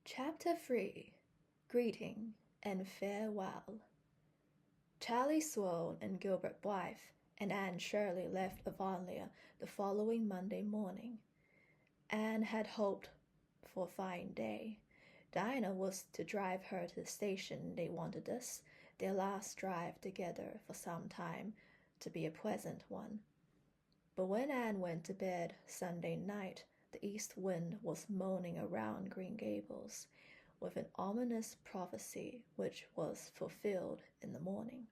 Chapter 3 Greeting and Farewell. Charlie Sloane and Gilbert Blythe and Anne Shirley left Avonlea the following Monday morning. Anne had hoped for a fine day. Diana was to drive her to the station. They wanted this, their last drive together for some time, to be a pleasant one. But when Anne went to bed Sunday night, the east wind was moaning around Green Gables, with an ominous prophecy which was fulfilled in the morning.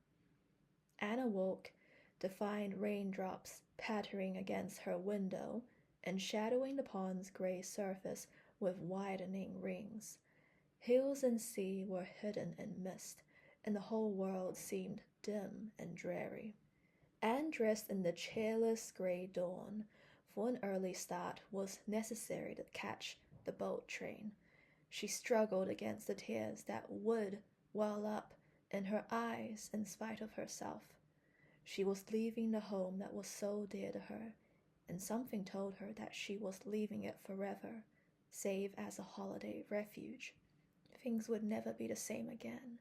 Anne awoke to find raindrops pattering against her window and shadowing the pond's gray surface with widening rings. Hills and sea were hidden in mist, and the whole world seemed dim and dreary. Anne dressed in the cheerless gray dawn, for an early start was necessary to catch the boat train. She struggled against the tears that would well up in her eyes in spite of herself. She was leaving the home that was so dear to her, and something told her that she was leaving it forever, save as a holiday refuge. Things would never be the same again.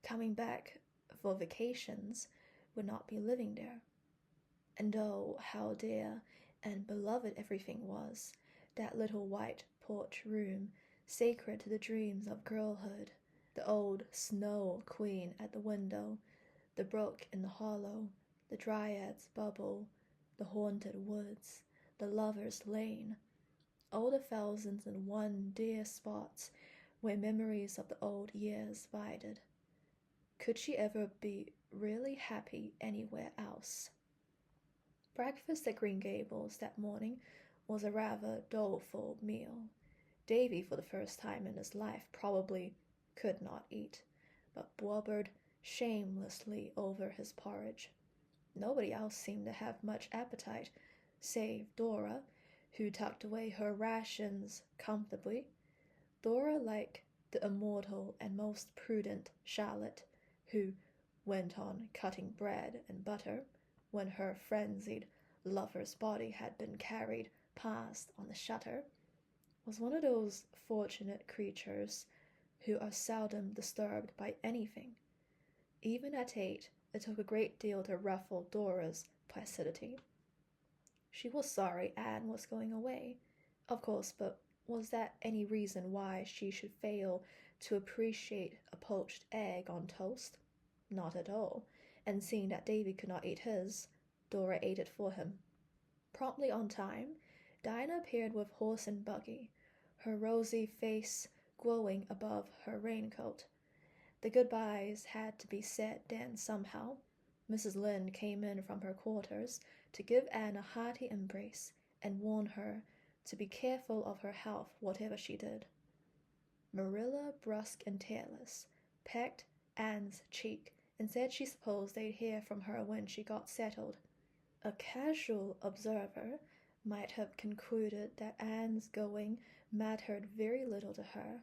Coming back for vacations would not be living there. And oh, how dear and beloved everything was, that little white porch room, sacred to the dreams of girlhood, the old snow queen at the window, the brook in the hollow, the dryad's bubble, the haunted woods, the lover's lane, all the 1,001 dear spots where memories of the old years bided. Could she ever be really happy anywhere else? Breakfast at Green Gables that morning was a rather doleful meal. Davy, for the first time in his life, probably could not eat, but blubbered shamelessly over his porridge. Nobody else seemed to have much appetite, save Dora, who tucked away her rations comfortably. Dora, like the immortal and most prudent Charlotte, who went on cutting bread and butter when her frenzied lover's body had been carried past on the shutter, was one of those fortunate creatures who are seldom disturbed by anything. Even at 8, it took a great deal to ruffle Dora's placidity. She was sorry Anne was going away, of course, but was that any reason why she should fail to appreciate a poached egg on toast? Not at all, and seeing that Davy could not eat his, Dora ate it for him. Promptly on time, Dinah appeared with horse and buggy, her rosy face glowing above her raincoat. The goodbyes had to be said then somehow. Mrs. Lynde came in from her quarters to give Anne a hearty embrace and warn her to be careful of her health whatever she did. Marilla, brusque and tearless, pecked Anne's cheek and said she supposed they'd hear from her when she got settled. A casual observer might have concluded that Anne's going mattered very little to her,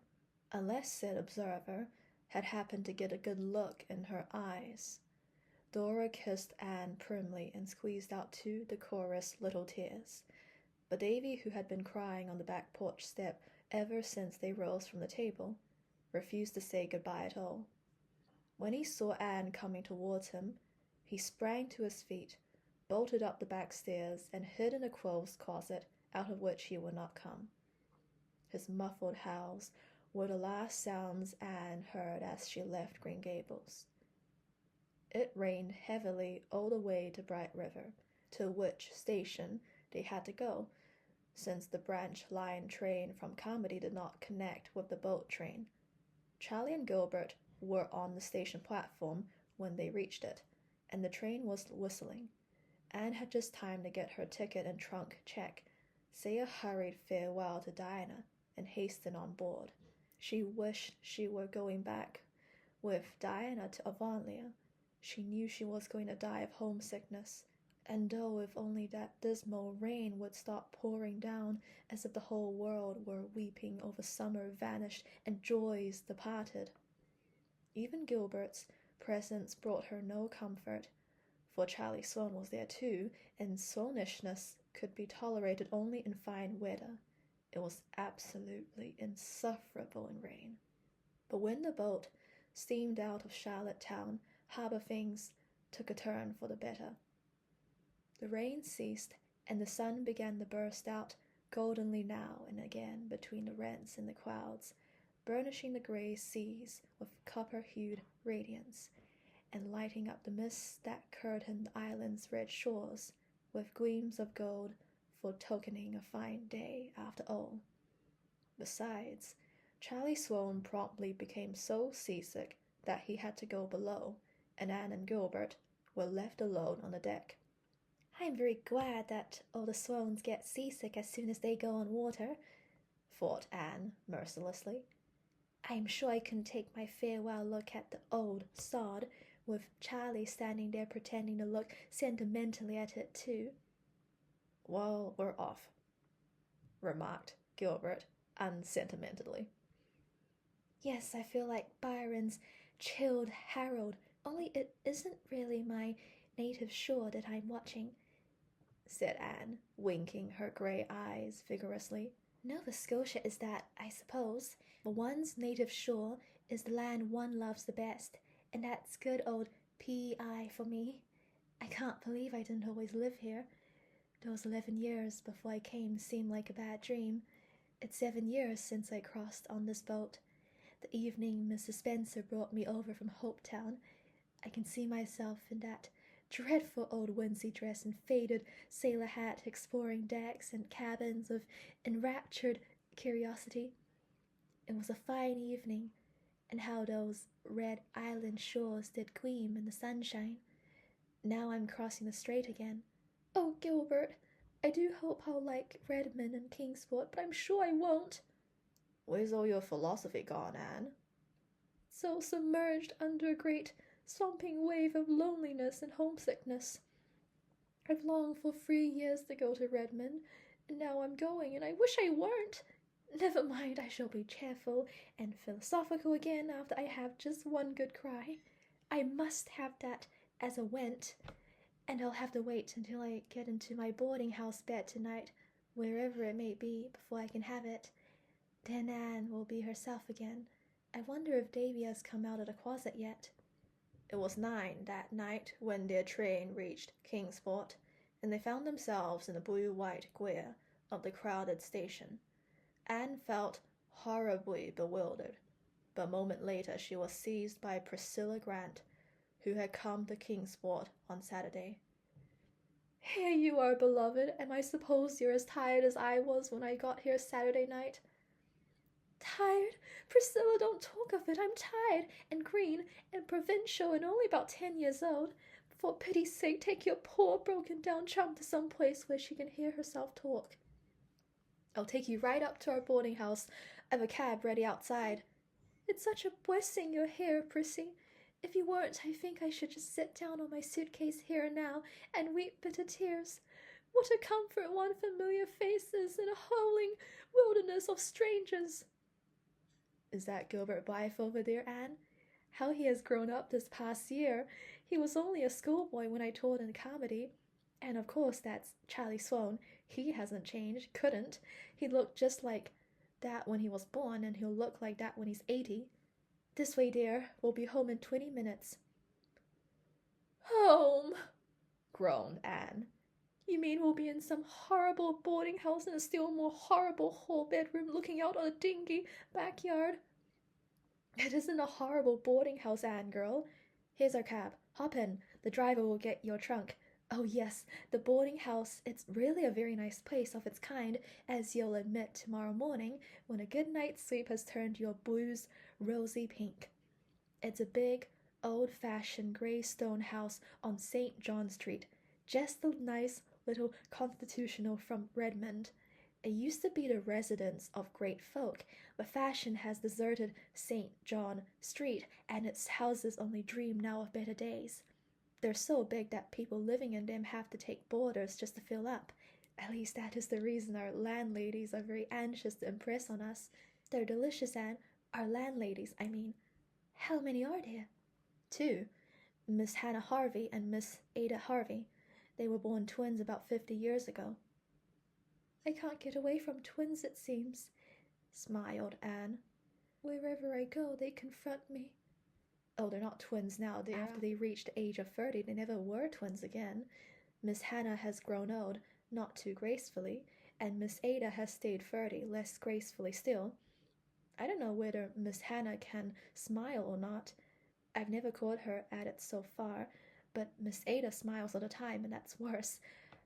unless said observer had happened to get a good look in her eyes. Dora kissed Anne primly and squeezed out 2 decorous little tears, but Davy, who had been crying on the back porch step ever since they rose from the table, refused to say goodbye at all. When he saw Anne coming towards him, he sprang to his feet, bolted up the back stairs, and hid in a clothes closet out of which he would not come. His muffled howls were the last sounds Anne heard as she left Green Gables. It rained heavily all the way to Bright River, to which station they had to go, since the branch line train from Carmody did not connect with the boat train. Charlie and Gilbert were on the station platform when they reached it, and the train was whistling. Anne had just time to get her ticket and trunk checked, say a hurried farewell to Diana, and hasten on board. She wished she were going back with Diana to Avonlea. She knew she was going to die of homesickness, and oh, if only that dismal rain would stop pouring down as if the whole world were weeping over summer vanished and joys departed. Even Gilbert's presence brought her no comfort, for Charlie Sloane was there too, and Sloanishness could be tolerated only in fine weather. It was absolutely insufferable in rain. But when the boat steamed out of Charlottetown harbour, things took a turn for the better. The rain ceased, and the sun began to burst out goldenly now and again between the rents in the clouds, burnishing the grey seas with copper-hued radiance, and lighting up the mists that curtained the island's red shores with gleams of gold, foretokening a fine day after all. Besides, Charlie Sloane promptly became so seasick that he had to go below, and Anne and Gilbert were left alone on the deck. "I'm very glad that all the Sloanes get seasick as soon as they go on water," thought Anne mercilessly. "I'm sure I couldn't take my farewell look at the old sod, with Charlie standing there pretending to look sentimentally at it too." "Well, we're off," remarked Gilbert unsentimentally. "Yes, I feel like Byron's Childe Harold, only it isn't really my native shore that I'm watching," said Anne, winking her grey eyes vigorously. "Nova Scotia is that, I suppose, but one's native shore is the land one loves the best, and that's good old PEI for me. I can't believe I didn't always live here. Those 11 years before I came seemed like a bad dream. It's 7 years since I crossed on this boat. The evening Mrs. Spencer brought me over from Hopetown, I can see myself in that dreadful old wincey dress and faded sailor hat, exploring decks and cabins with enraptured curiosity. It was a fine evening, and how those red island shores did gleam in the sunshine. Now I'm crossing the strait again. Oh, Gilbert, I do hope I'll like Redmond and Kingsport, but I'm sure I won't." "Where's all your philosophy gone, Anne?" "So submerged under a great swamping wave of loneliness and homesickness. I've longed for 3 years to go to Redmond, and now I'm going, and I wish I weren't. Never mind, I shall be cheerful and philosophical again after I have just one good cry. I must have that as a went, and I'll have to wait until I get into my boarding-house bed tonight, wherever it may be, before I can have it. Then Anne will be herself again. I wonder if Davy has come out of the closet yet." It was 9 that night when their train reached Kingsport, and they found themselves in the blue-white glare of the crowded station. Anne felt horribly bewildered, but a moment later she was seized by Priscilla Grant, who had come to Kingsport on Saturday. "Here you are, beloved, and I suppose you're as tired as I was when I got here Saturday night." "Tired? Priscilla, don't talk of it. I'm tired and green and provincial and only about 10 years old. For pity's sake, take your poor broken-down chum to some place where she can hear herself talk. I'll take you right up to our boarding-house. I've a cab ready outside." "It's such a blessing you're here, Prissy. If you weren't, I think I should just sit down on my suitcase here and now and weep bitter tears. What a comfort one familiar faces in a howling wilderness of strangers." "Is that Gilbert Blythe over there, Anne? How he has grown up this past year. He was only a schoolboy when I told in comedy. And of course that's Charlie Sloane. He hasn't changed, couldn't. He looked just like that when he was born, and he'll look like that when he's 80. This way, dear. We'll be home in 20 minutes. "Home!" groaned Anne. "You mean we'll be in some horrible boarding-house in a still more horrible whole bedroom looking out on a dingy backyard?" "It isn't a horrible boarding-house, Anne girl. Here's our cab. Hop in. The driver will get your trunk. Oh yes, the boarding-house, it's really a very nice place of its kind, as you'll admit tomorrow morning when a good night's sleep has turned your blues rosy pink. It's a big, old-fashioned grey stone house on St. John Street, just the nice little constitutional from Redmond. It used to be the residence of great folk, but fashion has deserted St. John Street, and its houses only dream now of better days. They're so big that people living in them have to take boarders just to fill up. At least that is the reason our landladies are very anxious to impress on us. They're delicious, Anne. Our landladies, I mean. How many are there? 2. Miss Hannah Harvey and Miss Ada Harvey. They were born twins about 50 years ago." I can't get away from twins, it seems, smiled Anne. Wherever I go, they confront me. Oh, they're not twins now, dear. After they reached the age of 30, they never were twins again. Miss Hannah has grown old, not too gracefully, and Miss Ada has stayed 30, less gracefully still. I don't know whether Miss Hannah can smile or not. I've never caught her at it so far, but Miss Ada smiles all the time, and that's worse.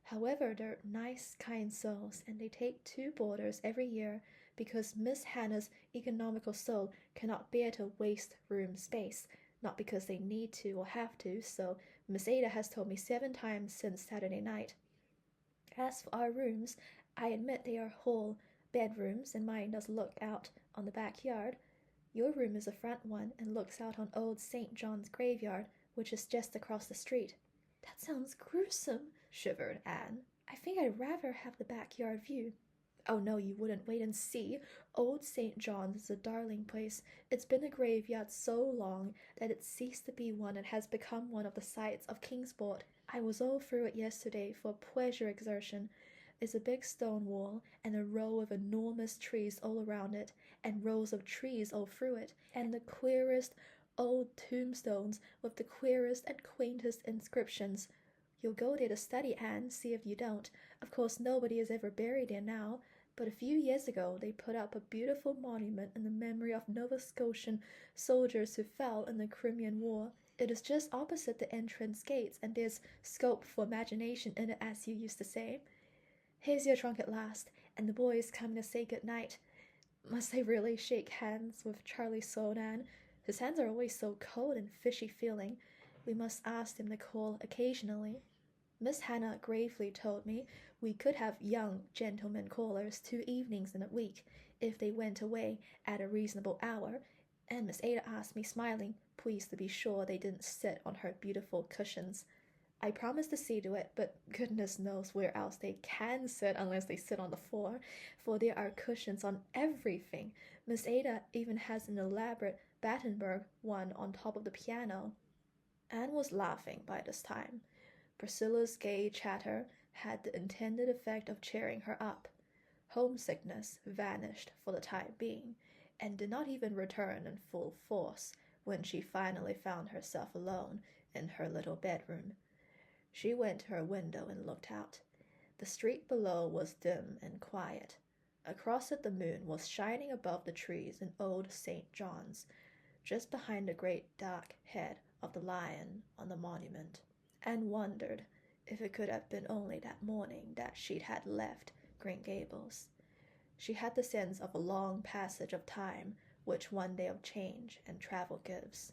However, they're nice, kind souls, and they take 2 boarders every year because Miss Hannah's economical soul cannot bear to waste room space, not because they need to or have to, so Miss Ada has told me 7 times since Saturday night. As for our rooms, I admit they are whole bedrooms, and mine does look out on the backyard. Your room is the front one and looks out on old St. John's graveyard, which is just across the street. That sounds gruesome, shivered Anne. I think I'd rather have the backyard view. Oh no, you wouldn't. Wait and see. Old St. John's is a darling place. It's been a graveyard so long that it ceased to be one and has become one of the sights of Kingsport. I was all through it yesterday for pleasure exertion. There's a big stone wall and a row of enormous trees all around it, and rows of trees all through it, and the queerest old tombstones with the queerest and quaintest inscriptions. You'll go there to study, Anne, see if you don't. Of course, nobody is ever buried there now, but a few years ago they put up a beautiful monument in the memory of Nova Scotian soldiers who fell in the Crimean War. It is just opposite the entrance gates, and there's scope for imagination in it, as you used to say. Here's your trunk at last, and the boys coming to say good night. Must I really shake hands with Charlie Sloan? His hands are always so cold and fishy feeling. We must ask him to call occasionally. Miss Hannah gravely told me we could have young gentlemen callers 2 evenings in a week, if they went away at a reasonable hour, and Miss Ada asked me, smiling, pleased to be sure they didn't sit on her beautiful cushions. I promised to see to it, but goodness knows where else they can sit unless they sit on the floor, for there are cushions on everything. Miss Ada even has an elaborate Battenberg one on top of the piano. Anne was laughing by this time. Priscilla's gay chatter had the intended effect of cheering her up. Homesickness vanished for the time being, and did not even return in full force when she finally found herself alone in her little bedroom. She went to her window and looked out. The street below was dim and quiet. Across it the moon was shining above the trees in old St. John's, just behind the great dark head of the lion on the monument, and wondered if it could have been only that morning that she had left Green Gables. She had the sense of a long passage of time which one day of change and travel gives.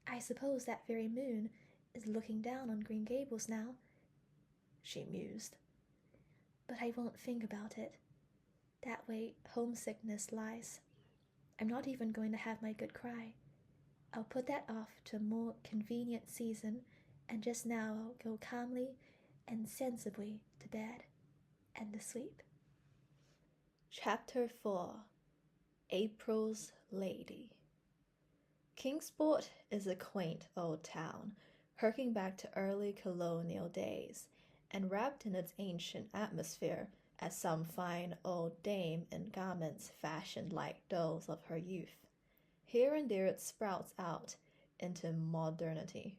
I suppose that very moon is looking down on Green Gables now, she mused. But I won't think about it. That way homesickness lies. I'm not even going to have my good cry. I'll put that off to a more convenient season, and just now I'll go calmly and sensibly to bed and to sleep. Chapter 4. April's Lady. Kingsport is a quaint old town, harking back to early colonial days, and wrapped in its ancient atmosphere as some fine old dame in garments fashioned like those of her youth. Here and there it sprouts out into modernity,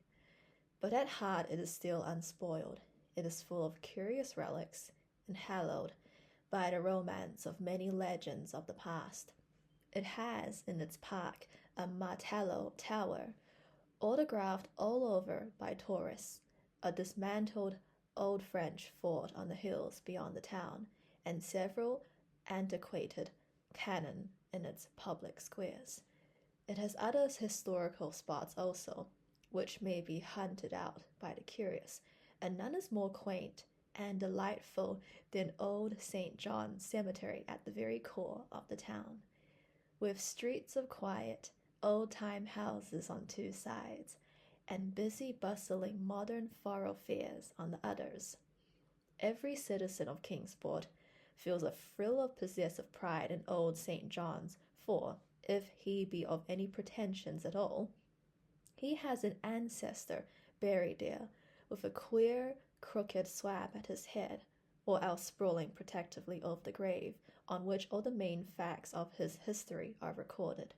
but at heart it is still unspoiled. It is full of curious relics and hallowed by the romance of many legends of the past. It has in its park a Martello Tower, autographed all over by tourists, a dismantled old French fort on the hills beyond the town, and several antiquated cannon in its public squares. It has other historical spots also, which may be hunted out by the curious, and none is more quaint and delightful than old St. John's Cemetery at the very core of the town, with streets of quiet, old-time houses on 2 sides, and busy, bustling modern thoroughfares on the others. Every citizen of Kingsport feels a thrill of possessive pride in old St. John's, for, if he be of any pretensions at all, he has an ancestor buried there, with a queer, crooked swab at his head, or else sprawling protectively over the grave, on which all the main facts of his history are recorded.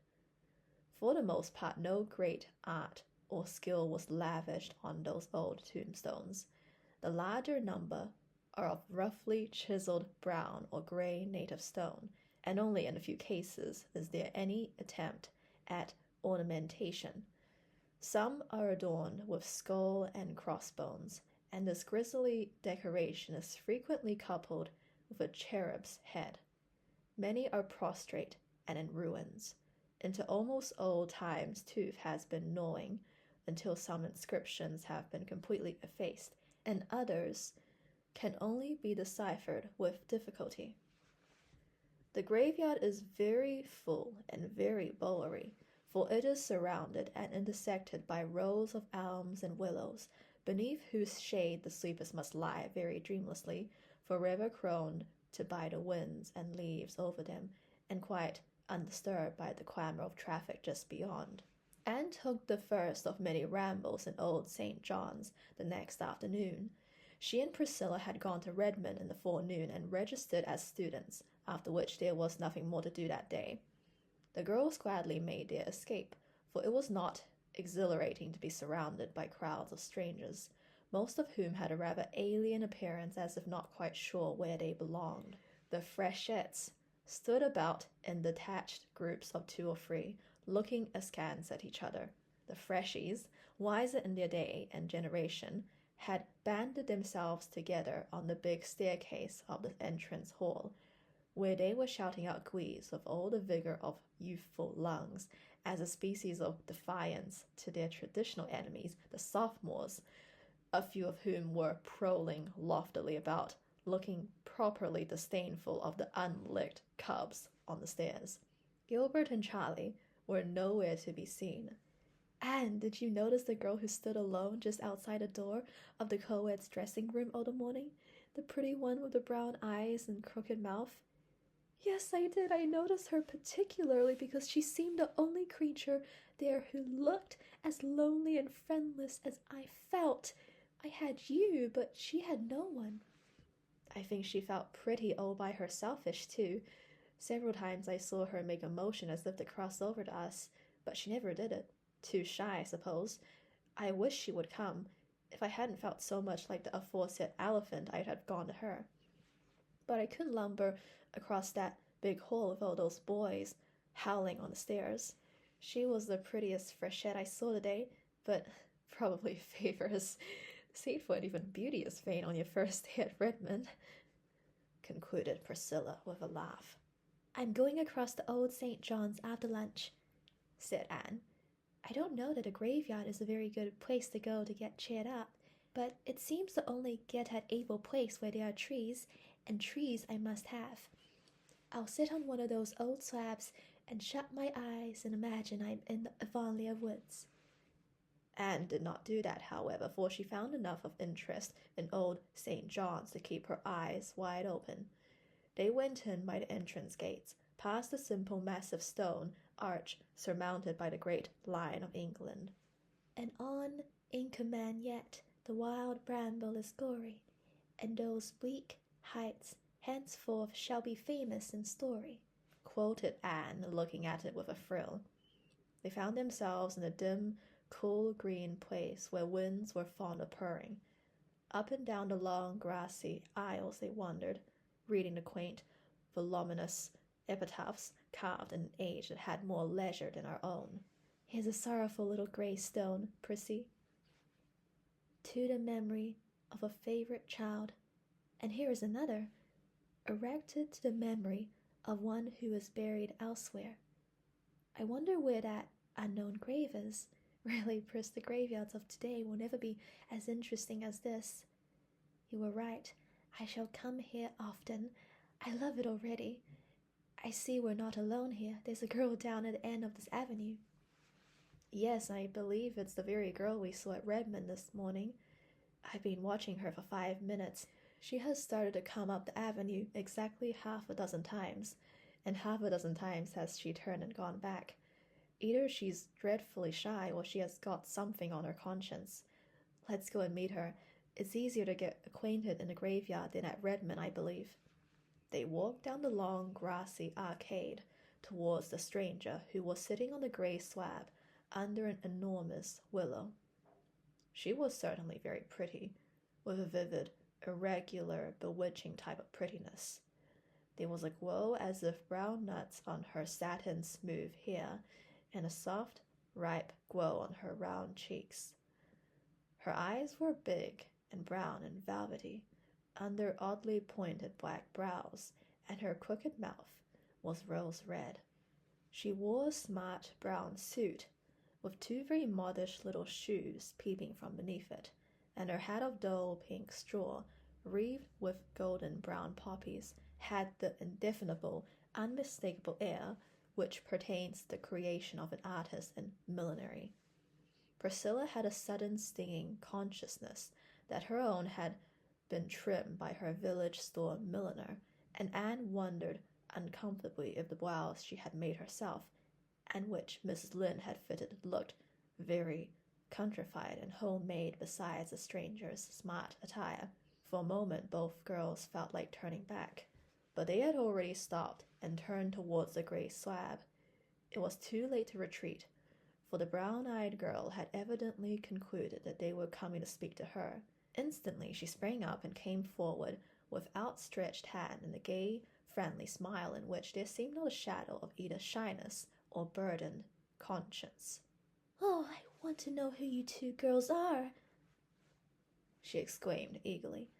For the most part, no great art or skill was lavished on those old tombstones. The larger number are of roughly chiseled brown or gray native stone, and only in a few cases is there any attempt at ornamentation. Some are adorned with skull and crossbones, and this grisly decoration is frequently coupled with a cherub's head. Many are prostrate and in ruins. Into almost old times tooth has been gnawing until some inscriptions have been completely effaced, and others can only be deciphered with difficulty. The graveyard is very full and very bowery, for it is surrounded and intersected by rows of elms and willows, beneath whose shade the sleepers must lie very dreamlessly, forever crowned to by the winds and leaves over them, and quite undisturbed by the clamour of traffic just beyond. Anne took the first of many rambles in old St. John's the next afternoon. She and Priscilla had gone to Redmond in the forenoon and registered as students, after which there was nothing more to do that day. The girls gladly made their escape, for it was not exhilarating to be surrounded by crowds of strangers, most of whom had a rather alien appearance, as if not quite sure where they belonged. The freshettes stood about in detached groups of 2 or 3, looking askance at each other. The freshies, wiser in their day and generation, had banded themselves together on the big staircase of the entrance hall, where they were shouting out glees with all the vigor of youthful lungs, as a species of defiance to their traditional enemies, the sophomores, a few of whom were prowling loftily about, looking properly disdainful of the unlicked cubs on the stairs. Gilbert and Charlie were nowhere to be seen. "Anne, did you notice the girl who stood alone just outside the door of the co-ed's dressing room all the morning? The pretty one with the brown eyes and crooked mouth?" "Yes, I did. I noticed her particularly because she seemed the only creature there who looked as lonely and friendless as I felt. I had you, but she had no one." "I think she felt pretty all by herselfish, too. Several times I saw her make a motion as if to cross over to us, but she never did it. Too shy, I suppose. I wish she would come. If I hadn't felt so much like the aforesaid elephant, I'd have gone to her. But I couldn't lumber across that big hall with all those boys howling on the stairs. She was the prettiest freshette I saw today, but probably favors Seatfoot, even beauty is vain on your first day at Redmond," concluded Priscilla with a laugh. "I'm going across to old St. John's after lunch," said Anne. "I don't know that a graveyard is a very good place to go to get cheered up, but it seems to only get at Abel Place where there are trees, and trees I must have. I'll sit on one of those old slabs and shut my eyes and imagine I'm in the Avonlea woods." Anne did not do that, however, for she found enough of interest in old St. John's to keep her eyes wide open. They went in by the entrance gates, past the simple massive stone arch surmounted by the great Lion of England. "And on in command yet the wild bramble is gory, and those bleak heights henceforth shall be famous in story," quoted Anne, looking at it with a thrill. They found themselves in a dim, cool green place where winds were fond of purring. Up and down the long grassy aisles they wandered, reading the quaint, voluminous epitaphs carved in an age that had more leisure than our own. "Here's a sorrowful little grey stone, Prissy. To the memory of a favourite child. And here is another, erected to the memory of one who is buried elsewhere. I wonder where that unknown grave is. Really, Pris, the graveyards of today will never be as interesting as this." "You were right. I shall come here often. I love it already. I see we're not alone here. There's a girl down at the end of this avenue." "Yes, I believe it's the very girl we saw at Redmond this morning. I've been watching her for 5 minutes. She has started to come up the avenue exactly half a dozen times, and half a dozen times has she turned and gone back. Either she's dreadfully shy or she has got something on her conscience. Let's go and meet her, It's easier to get acquainted in a graveyard than at Redmond, I believe." They walked down the long, grassy arcade towards the stranger, who was sitting on the grey slab under an enormous willow. She was certainly very pretty, with a vivid, irregular, bewitching type of prettiness. There was a glow as if brown nuts on her satin smooth hair, and a soft, ripe glow on her round cheeks. Her eyes were big and brown and velvety, under oddly pointed black brows, and her crooked mouth was rose red. She wore a smart brown suit, with two very modish little shoes peeping from beneath it, and her hat of dull pink straw, wreathed with golden brown poppies, had the indefinable, unmistakable air which pertains to the creation of an artist in millinery. Priscilla had a sudden stinging consciousness that her own had been trimmed by her village store milliner, and Anne wondered uncomfortably if the blouse she had made herself, and which Mrs. Lynde had fitted, looked very countrified and homemade besides the stranger's smart attire. For a moment both girls felt like turning back, but they had already stopped and turned towards the grey slab. It was too late to retreat, for the brown-eyed girl had evidently concluded that they were coming to speak to her. Instantly she sprang up and came forward with outstretched hand and a gay, friendly smile in which there seemed not a shadow of either shyness or burdened conscience. "Oh, I want to know who you two girls are," she exclaimed eagerly.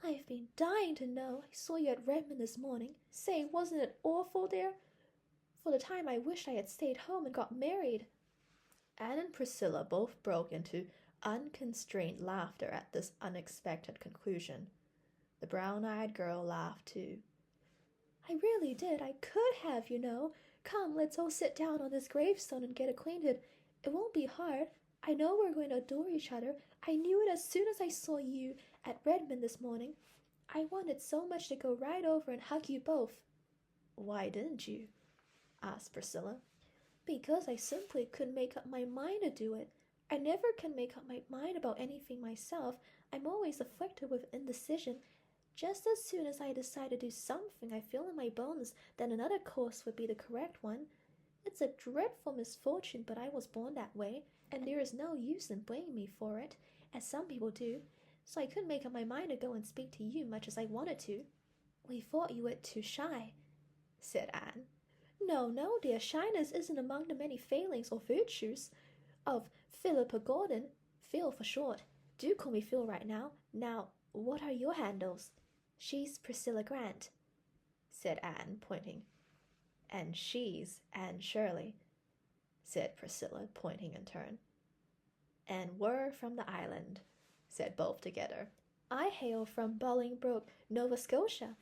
"I've been dying to know. I saw you at Redmond this morning. Say, wasn't it awful there? For the time I wished I had stayed home and got married." Anne and Priscilla both broke into unconstrained laughter at this unexpected conclusion. The brown-eyed girl laughed too. "I really did. I could have, you know. Come, let's all sit down on this gravestone and get acquainted. It won't be hard. I know we're going to adore each other. I knew it as soon as I saw you at Redmond this morning. I wanted so much to go right over and hug you both." "Why didn't you?" asked Priscilla. "Because I simply couldn't make up my mind to do it. I never can make up my mind about anything myself. I'm always afflicted with indecision. Just as soon as I decide to do something, I feel in my bones that another course would be the correct one. It's a dreadful misfortune, but I was born that way, and there is no use in blaming me for it, as some people do. So I couldn't make up my mind to go and speak to you much as I wanted to." "We thought you were too shy," said Anne. No, dear, shyness isn't among the many failings or virtues of Philippa Gordon. Phil for short. Do call me Phil right now. Now, what are your handles?" "She's Priscilla Grant," said Anne, pointing. "And she's Anne Shirley," said Priscilla, pointing in turn. "And we're from the island," said both together. "I hail from Bolingbroke, Nova Scotia,"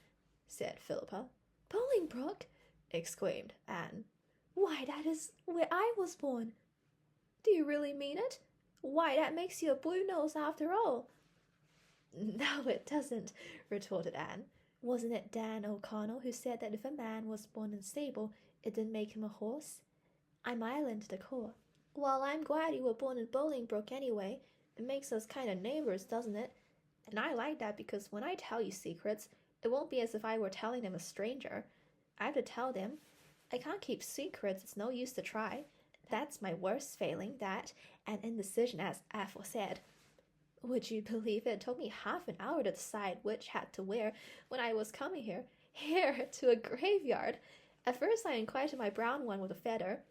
said Philippa. "Bolingbroke!" exclaimed Anne. "Why, that is where I was born." "Do you really mean it? Why, that makes you a blue nose after all." "No, it doesn't," retorted Anne. "Wasn't it Dan O'Connell who said that if a man was born in a stable, it didn't make him a horse? I'm island to the core." "Well, I'm glad you were born in Bolingbroke anyway. It makes us kind of neighbors, doesn't it? And I like that because when I tell you secrets, it won't be as if I were telling them a stranger. I have to tell them. I can't keep secrets. It's no use to try. That's my worst failing, that, and indecision, as aforesaid. Would you believe it took me half an hour to decide which hat to wear when I was coming here to a graveyard? At first I inquired my brown one with a feather,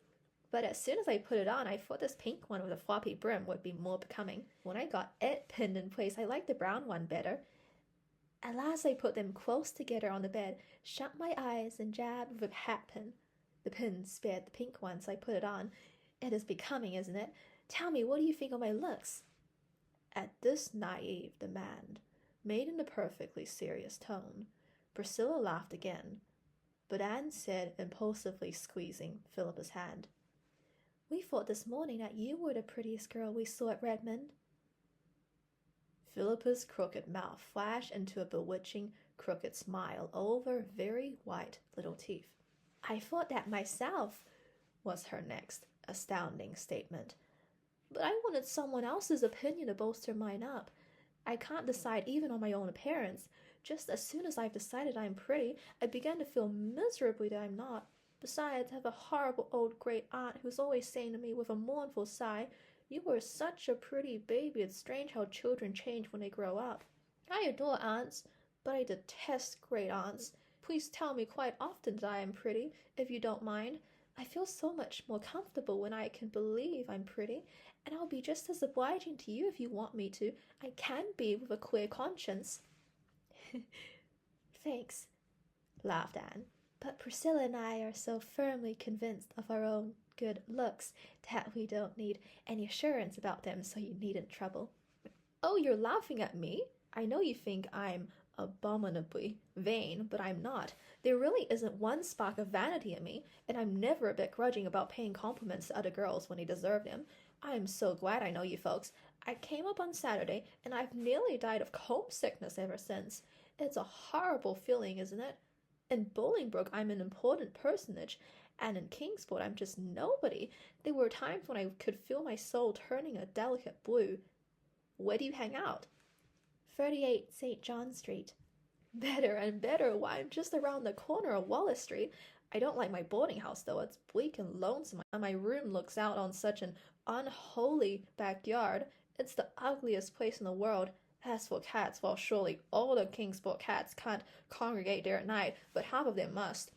but as soon as I put it on, I thought this pink one with a floppy brim would be more becoming. When I got it pinned in place, I liked the brown one better. At last I put them close together on the bed, shut my eyes, and jabbed with a hat pin. The pin spared the pink one, so I put it on. It is becoming, isn't it? Tell me, what do you think of my looks?" At this naive demand, made in a perfectly serious tone, Priscilla laughed again, but Anne said, impulsively squeezing Philippa's hand, "We thought this morning that you were the prettiest girl we saw at Redmond." Philippa's crooked mouth flashed into a bewitching, crooked smile over very white little teeth. "I thought that myself," was her next astounding statement. "But I wanted someone else's opinion to bolster mine up. I can't decide even on my own appearance. Just as soon as I've decided I'm pretty, I begin to feel miserably that I'm not. Besides, I have a horrible old great aunt who's always saying to me with a mournful sigh, "You were such a pretty baby, it's strange how children change when they grow up." I adore aunts, but I detest great aunts. Please tell me quite often that I am pretty, if you don't mind. I feel so much more comfortable when I can believe I'm pretty, and I'll be just as obliging to you if you want me to. I can be with a queer conscience. Thanks, laughed Anne. But Priscilla and I are so firmly convinced of our own good looks that we don't need any assurance about them, so you needn't trouble. Oh, you're laughing at me? I know you think I'm abominably vain, but I'm not. There really isn't one spark of vanity in me, and I'm never a bit grudging about paying compliments to other girls when they deserve them. I am so glad I know you folks. I came up on Saturday, and I've nearly died of homesickness ever since. It's a horrible feeling, isn't it? In Bolingbroke, I'm an important personage, and in Kingsport, I'm just nobody. There were times when I could feel my soul turning a delicate blue. Where do you hang out? 38 St. John Street. Better and better. Why, I'm just around the corner of Wallace Street. I don't like my boarding house, though. It's bleak and lonesome, and my room looks out on such an unholy backyard. It's the ugliest place in the world. As for cats, well, surely all the Kingsport cats can't congregate there at night, but half of them must.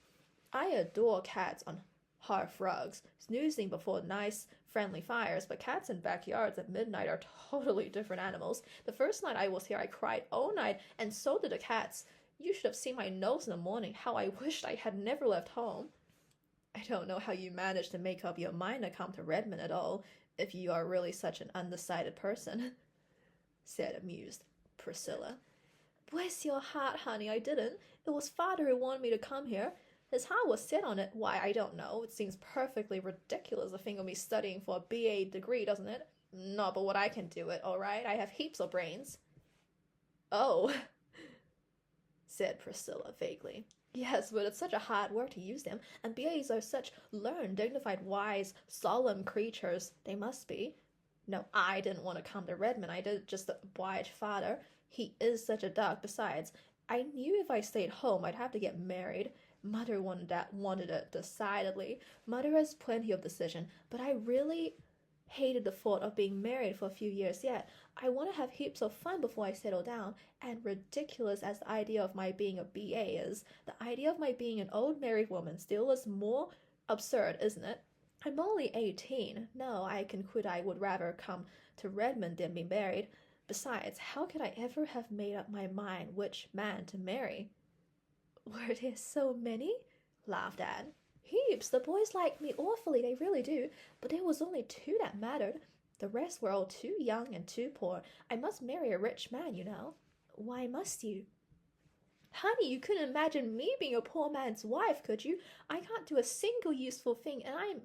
I adore cats on hearth rugs, snoozing before nice, friendly fires, but cats in backyards at midnight are totally different animals. The first night I was here, I cried all night, and so did the cats. You should have seen my nose in the morning, how I wished I had never left home. I don't know how you managed to make up your mind to come to Redmond at all, if you are really such an undecided person, said amused Priscilla. Bless your heart, honey, I didn't. It was father who wanted me to come here. His heart was set on it. Why, I don't know. It seems perfectly ridiculous to think of me studying for a BA degree, doesn't it? No, but what I can do it, all right? I have heaps of brains. Oh, said Priscilla vaguely. Yes, but it's such a hard work to use them, and BAs are such learned, dignified, wise, solemn creatures. They must be. No, I didn't want to come to Redmond. I did just to oblige father. He is such a duck. Besides, I knew if I stayed home I'd have to get married. Mother wanted it decidedly. Mother has plenty of decision, but I really hated the thought of being married for a few years yet. I want to have heaps of fun before I settle down, and ridiculous as the idea of my being a BA is, the idea of my being an old married woman still is more absurd, isn't it? I'm only 18. No, I can quit. I would rather come to Redmond than be married. Besides, how could I ever have made up my mind which man to marry? Were there so many? Laughed Anne. Heaps. The boys like me awfully, they really do. But there was only 2 that mattered. The rest were all too young and too poor. I must marry a rich man, you know. Why must you? Honey, you couldn't imagine me being a poor man's wife, could you? I can't do a single useful thing, and I'm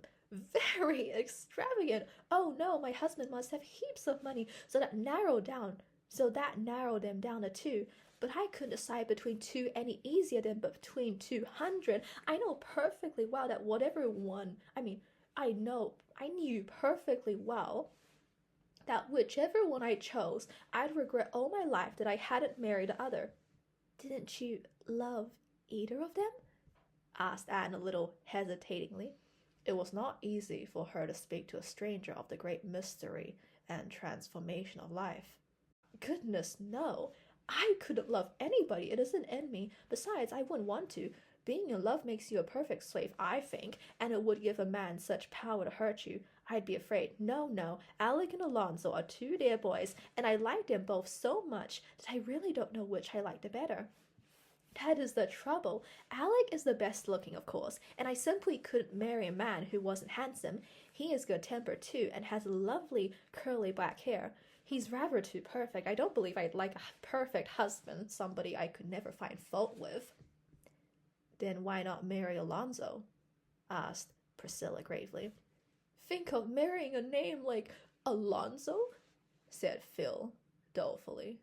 very extravagant. Oh no, my husband must have heaps of money, so that narrowed them down to 2. But I couldn't decide between 2 any easier than between 200. I know perfectly well that I knew perfectly well that whichever one I chose, I'd regret all my life that I hadn't married the other. Didn't you love either of them? Asked Anne a little hesitatingly. It was not easy for her to speak to a stranger of the great mystery and transformation of life. Goodness, no. I couldn't love anybody. It isn't in me. Besides, I wouldn't want to. Being in love makes you a perfect slave, I think, and it would give a man such power to hurt you. I'd be afraid. No. Alec and Alonzo are 2 dear boys, and I like them both so much that I really don't know which I like the better. That is the trouble. Alec is the best looking, of course, and I simply couldn't marry a man who wasn't handsome. He is good-tempered, too, and has lovely curly black hair. He's rather too perfect. I don't believe I'd like a perfect husband, somebody I could never find fault with. Then why not marry Alonzo? Asked Priscilla gravely. Think of marrying a name like Alonzo? Said Phil dolefully.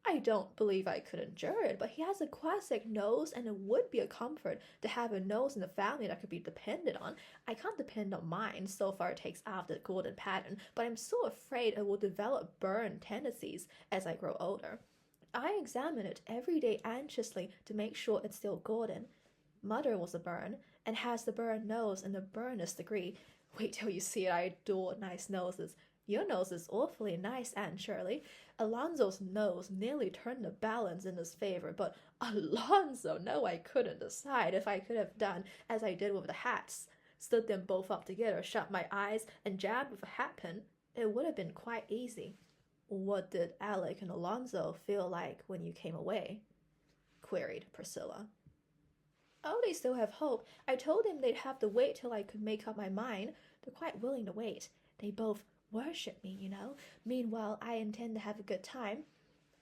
I don't believe I could endure it, but he has a classic nose, and it would be a comfort to have a nose in the family that could be depended on. I can't depend on mine, so far it takes after the golden pattern, but I'm so afraid it will develop burn tendencies as I grow older. I examine it every day anxiously to make sure it's still golden. Mother was a burn, and has the burn nose in the burnest degree. Wait till you see it, I adore nice noses. Your nose is awfully nice, Anne Shirley. Alonzo's nose nearly turned the balance in his favor, but Alonzo, no, I couldn't decide if I could have done as I did with the hats. Stood them both up together, shut my eyes, and jabbed with a hat pin. It would have been quite easy. What did Alec and Alonzo feel like when you came away? Queried Priscilla. Oh, they still have hope. I told them they'd have to wait till I could make up my mind. They're quite willing to wait. They both worship me, you know. Meanwhile, I intend to have a good time.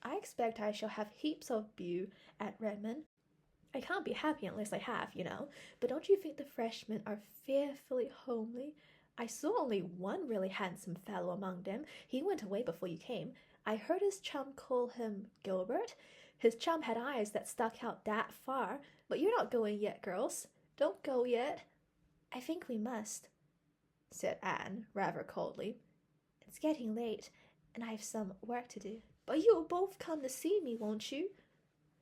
I expect I shall have heaps of beaux at Redmond. I can't be happy unless I have, you know. But don't you think the freshmen are fearfully homely? I saw only one really handsome fellow among them. He went away before you came. I heard his chum call him Gilbert. His chum had eyes that stuck out that far. But you're not going yet, girls. Don't go yet. I think we must, said Anne rather coldly. It's getting late, and I have some work to do. But you'll both come to see me, won't you?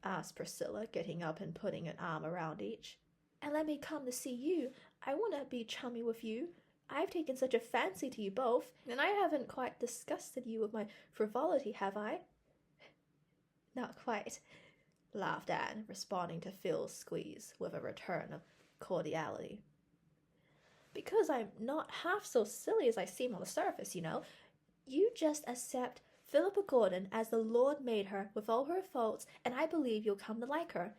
Asked Priscilla, getting up and putting an arm around each. And let me come to see you. I want to be chummy with you. I've taken such a fancy to you both, and I haven't quite disgusted you with my frivolity, have I? Not quite, laughed Anne, responding to Phil's squeeze with a return of cordiality. Because I'm not half so silly as I seem on the surface, you know. You just accept Philippa Gordon as the Lord made her, with all her faults, and I believe you'll come to like her.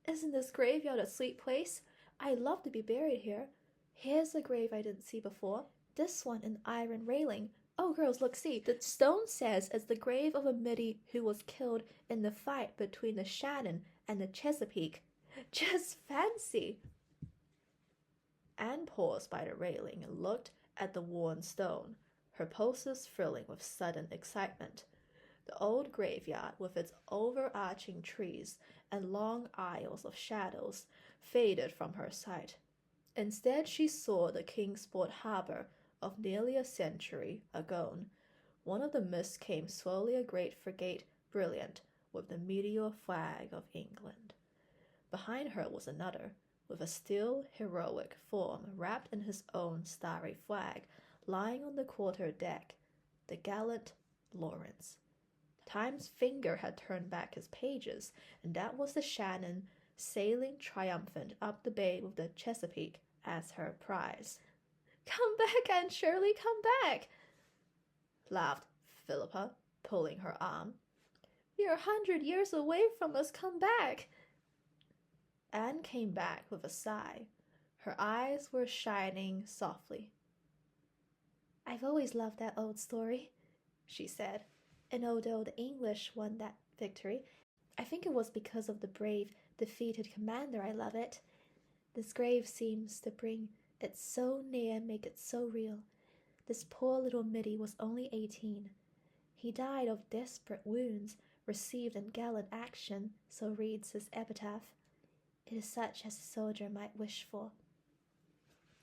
Isn't this graveyard a sweet place? I'd love to be buried here. Here's a grave I didn't see before. This one an iron railing. Oh, girls, look, see. The stone says it's the grave of a middy who was killed in the fight between the Shannon and the Chesapeake. Just fancy. Anne paused by the railing and looked at the worn stone, her pulses thrilling with sudden excitement. The old graveyard, with its overarching trees and long aisles of shadows, faded from her sight. Instead, she saw the Kingsport harbor of nearly a century ago. One of the mists came slowly a great frigate, brilliant with the meteor flag of England. Behind her was another, with a still heroic form wrapped in his own starry flag, lying on the quarter deck, the gallant Lawrence. Time's finger had turned back his pages, and that was the Shannon sailing triumphant up the bay with the Chesapeake as her prize. Come back, Anne Shirley, come back, laughed Philippa, pulling her arm. You're 100 years away from us, come back. Anne came back with a sigh. Her eyes were shining softly. I've always loved that old story, she said, and although the English won that victory, I think it was because of the brave, defeated commander I love it. This grave seems to bring it so near, make it so real. This poor little middy was only 18. He died of desperate wounds received in gallant action, so reads his epitaph. It is such as a soldier might wish for.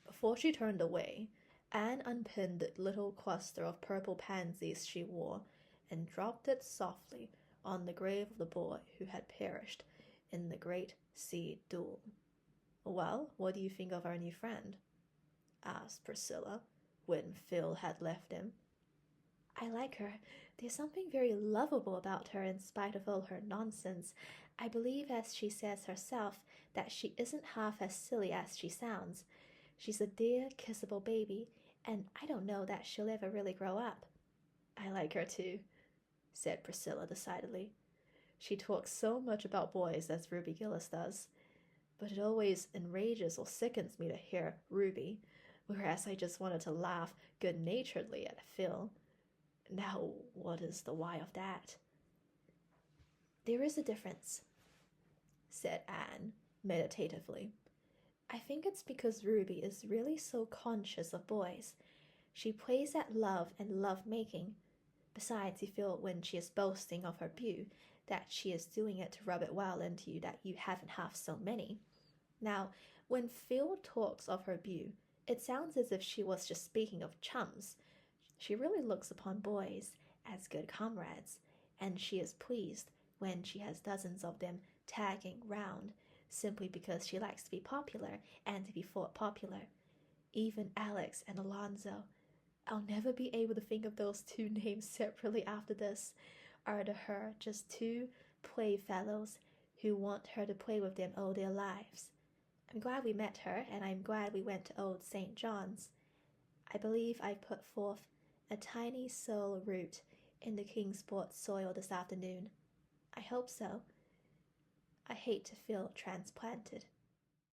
Before she turned away, Anne unpinned the little cluster of purple pansies she wore and dropped it softly on the grave of the boy who had perished in the great sea duel. Well, what do you think of our new friend? Asked Priscilla, when Phil had left him. I like her. There's something very lovable about her in spite of all her nonsense. I believe, as she says herself, that she isn't half as silly as she sounds. She's a dear, kissable baby, and I don't know that she'll ever really grow up. I like her too, said Priscilla decidedly. She talks so much about boys as Ruby Gillis does, but it always enrages or sickens me to hear Ruby, whereas I just wanted to laugh good-naturedly at Phil. Now, what is the why of that? There is a difference, said Anne meditatively. I think it's because Ruby is really so conscious of boys. She plays at love and love-making. Besides, you feel when she is boasting of her beau, that she is doing it to rub it well into you that you haven't half so many. Now, when Phil talks of her beau, it sounds as if she was just speaking of chums. She really looks upon boys as good comrades, and she is pleased when she has dozens of them tagging round simply because she likes to be popular and to be thought popular. Even Alex and Alonzo, I'll never be able to think of those two names separately after this, are to her just two playfellows who want her to play with them all their lives. I'm glad we met her, and I'm glad we went to old St. John's. I believe I put forth a tiny soul root in the Kingsport soil this afternoon. I hope so. I hate to feel transplanted.